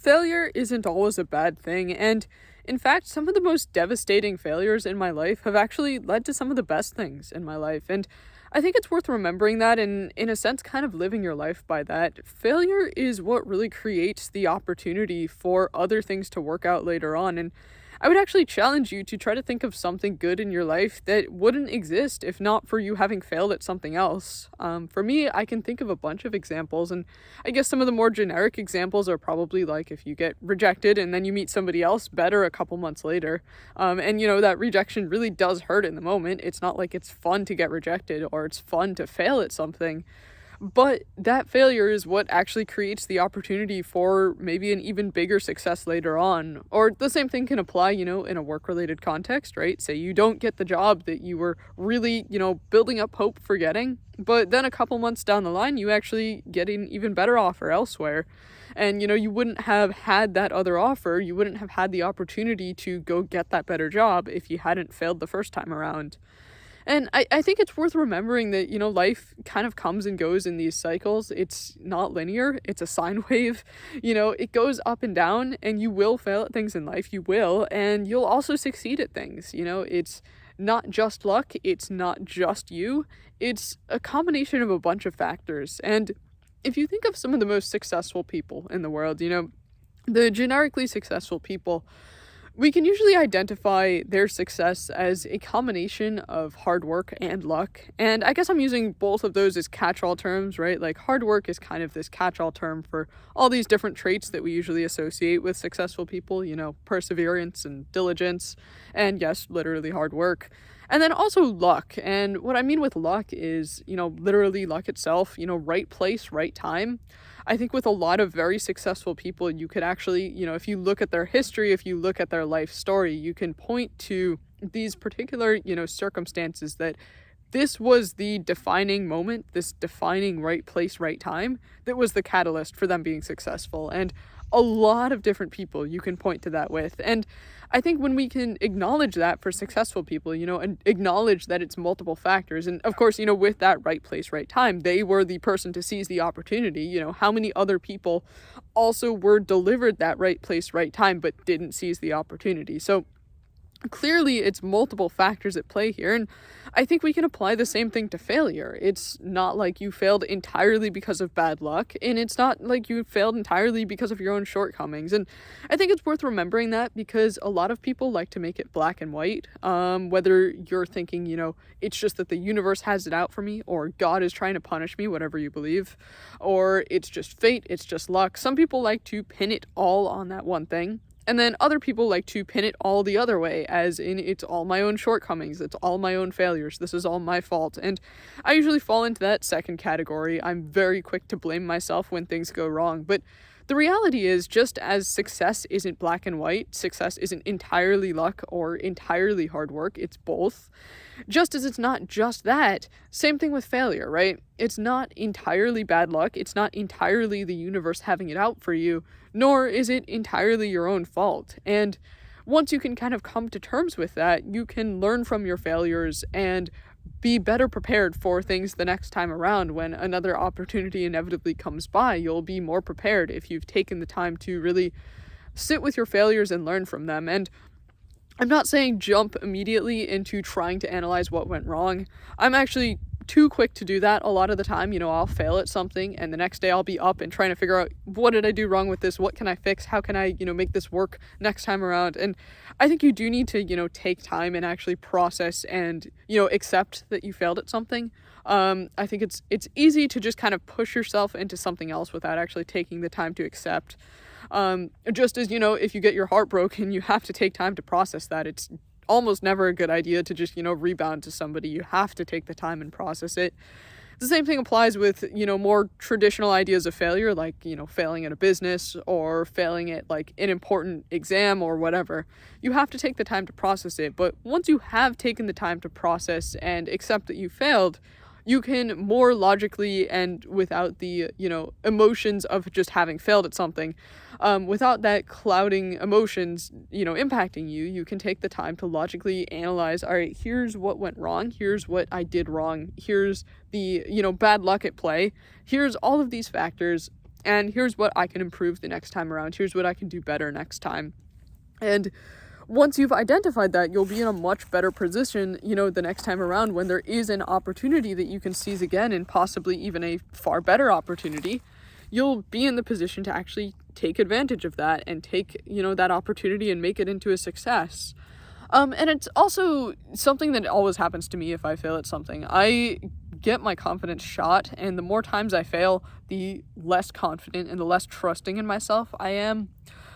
Failure isn't always a bad thing, and in fact, some of the most devastating failures in my life have actually led to some of the best things in my life. And I think it's worth remembering that and, in a sense, kind of living your life by that. Failure is what really creates the opportunity for other things to work out later on. And I would actually challenge you to try to think of something good in your life that wouldn't exist if not for you having failed at something else. For me, I can think of a bunch of examples, and I guess some of the more generic examples are probably like if you get rejected and then you meet somebody else better a couple months later. And that rejection really does hurt in the moment. It's not like it's fun to get rejected or it's fun to fail at something. But that failure is what actually creates the opportunity for maybe an even bigger success later on. Or the same thing can apply, in a work related context, right? Say you don't get the job that you were really, building up hope for getting, but then a couple months down the line, you actually get an even better offer elsewhere. And, you wouldn't have had that other offer, you wouldn't have had the opportunity to go get that better job if you hadn't failed the first time around. And I think it's worth remembering that, life kind of comes and goes in these cycles. It's not linear, it's a sine wave. It goes up and down, and you will fail at things in life, you will, and you'll also succeed at things. It's not just luck, it's not just you, it's a combination of a bunch of factors. And if you think of some of the most successful people in the world, the generically successful people, we can usually identify their success as a combination of hard work and luck. And I guess I'm using both of those as catch-all terms, right? Like hard work is kind of this catch-all term for all these different traits that we usually associate with successful people, perseverance and diligence, and yes, literally hard work. And then also luck. And what I mean with luck is, literally luck itself, right place, right time. I think with a lot of very successful people, you could actually, if you look at their history, if you look at their life story, you can point to these particular, circumstances that this was the defining moment, this defining right place, right time that was the catalyst for them being successful. And a lot of different people you can point to that with. And I think when we can acknowledge that for successful people, and acknowledge that it's multiple factors, and of course, with that right place, right time, they were the person to seize the opportunity. How many other people also were delivered that right place, right time, but didn't seize the opportunity? So clearly it's multiple factors at play here, and I think we can apply the same thing to failure. It's not like you failed entirely because of bad luck, and it's not like you failed entirely because of your own shortcomings. And I think it's worth remembering that because a lot of people like to make it black and white, whether you're thinking, it's just that the universe has it out for me, or God is trying to punish me, whatever you believe, or it's just fate, it's just luck. Some people like to pin it all on that one thing. And then other people like to pin it all the other way, as in it's all my own shortcomings, it's all my own failures, this is all my fault. And I usually fall into that second category. I'm very quick to blame myself when things go wrong. But the reality is, just as success isn't black and white, success isn't entirely luck or entirely hard work, it's both. Just as it's not just that, same thing with failure, right? It's not entirely bad luck, it's not entirely the universe having it out for you, nor is it entirely your own fault. And once you can kind of come to terms with that, you can learn from your failures and be better prepared for things the next time around. When another opportunity inevitably comes by, you'll be more prepared if you've taken the time to really sit with your failures and learn from them. And I'm not saying jump immediately into trying to analyze what went wrong. I'm actually too quick to do that a lot of the time. I'll fail at something and the next day I'll be up and trying to figure out, what did I do wrong with this? What can I fix? How can I, make this work next time around? And I think you do need to, take time and actually process and, accept that you failed at something. I think it's easy to just kind of push yourself into something else without actually taking the time to accept. Just as, if you get your heart broken, you have to take time to process that. It's almost never a good idea to just, rebound to somebody. You have to take the time and process it. The same thing applies with, more traditional ideas of failure, like, failing at a business or failing at like an important exam or whatever. You have to take the time to process it. But once you have taken the time to process and accept that you failed, you can more logically and without the, emotions of just having failed at something, without that clouding emotions, impacting you, you can take the time to logically analyze, all right, here's what went wrong, here's what I did wrong, here's the, bad luck at play, here's all of these factors. and here's what I can improve the next time around. Here's what I can do better next time. And once you've identified that, you'll be in a much better position, the next time around when there is an opportunity that you can seize again, and possibly even a far better opportunity. You'll be in the position to actually take advantage of that and take, that opportunity and make it into a success. And it's also something that always happens to me if I fail at something. I get my confidence shot, and the more times I fail, the less confident and the less trusting in myself I am.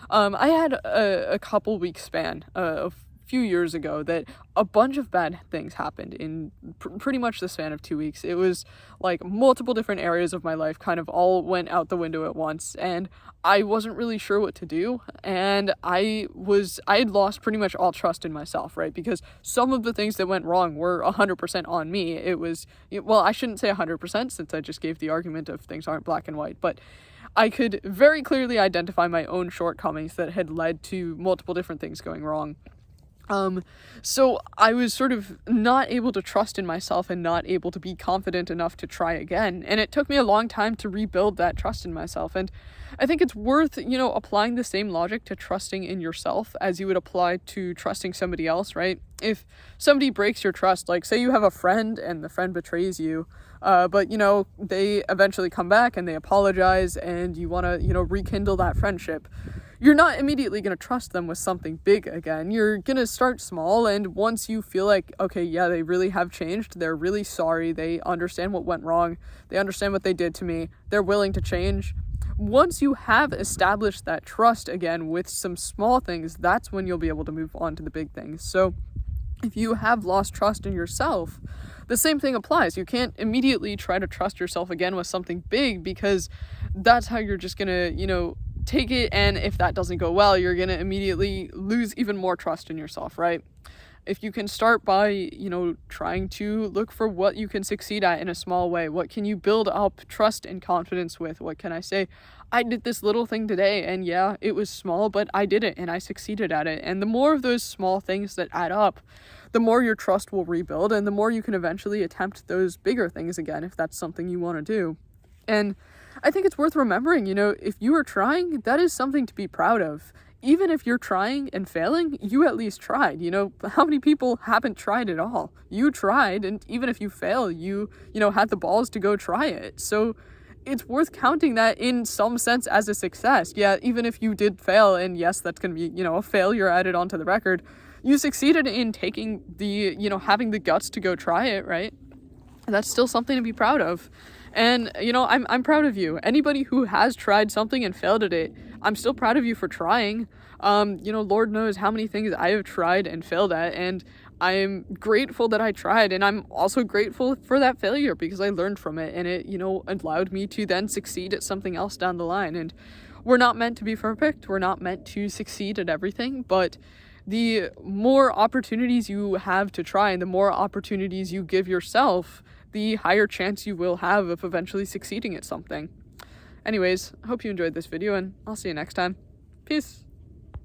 I had a couple week span a few years ago that a bunch of bad things happened in pretty much the span of 2 weeks. It was like multiple different areas of my life kind of all went out the window at once, and I wasn't really sure what to do, and I had lost pretty much all trust in myself, right? Because some of the things that went wrong were 100% on me. It was, well, I shouldn't say 100% since I just gave the argument of things aren't black and white, but I could very clearly identify my own shortcomings that had led to multiple different things going wrong. So I was sort of not able to trust in myself and not able to be confident enough to try again. And it took me a long time to rebuild that trust in myself. And I think it's worth, applying the same logic to trusting in yourself as you would apply to trusting somebody else, right? If somebody breaks your trust, like say you have a friend and the friend betrays you, but they eventually come back and they apologize and you want to, rekindle that friendship. You're not immediately going to trust them with something big again. You're going to start small, and once you feel like, okay, yeah, they really have changed, they're really sorry, they understand what went wrong, they understand what they did to me, they're willing to change. Once you have established that trust again with some small things, that's when you'll be able to move on to the big things. So if you have lost trust in yourself, the same thing applies. You can't immediately try to trust yourself again with something big, because that's how you're just going to, take it, and if that doesn't go well, you're going to immediately lose even more trust in yourself, right? If you can start by, trying to look for what you can succeed at in a small way, what can you build up trust and confidence with? What can I say? I did this little thing today, and yeah, it was small, but I did it and I succeeded at it. And the more of those small things that add up, the more your trust will rebuild, and the more you can eventually attempt those bigger things again, if that's something you want to do. And I think it's worth remembering, if you are trying, that is something to be proud of. Even if you're trying and failing, you at least tried. How many people haven't tried at all? You tried, and even if you fail, you had the balls to go try it. So it's worth counting that in some sense as a success. Yeah, even if you did fail, and yes, that's going to be, a failure added onto the record, you succeeded in taking the, having the guts to go try it, right? That's still something to be proud of. And, I'm proud of you. Anybody who has tried something and failed at it, I'm still proud of you for trying. Lord knows how many things I have tried and failed at, and I'm grateful that I tried, and I'm also grateful for that failure because I learned from it, and it, allowed me to then succeed at something else down the line. And we're not meant to be perfect. We're not meant to succeed at everything, but the more opportunities you have to try and the more opportunities you give yourself, the higher chance you will have of eventually succeeding at something. Anyways, I hope you enjoyed this video, and I'll see you next time. Peace.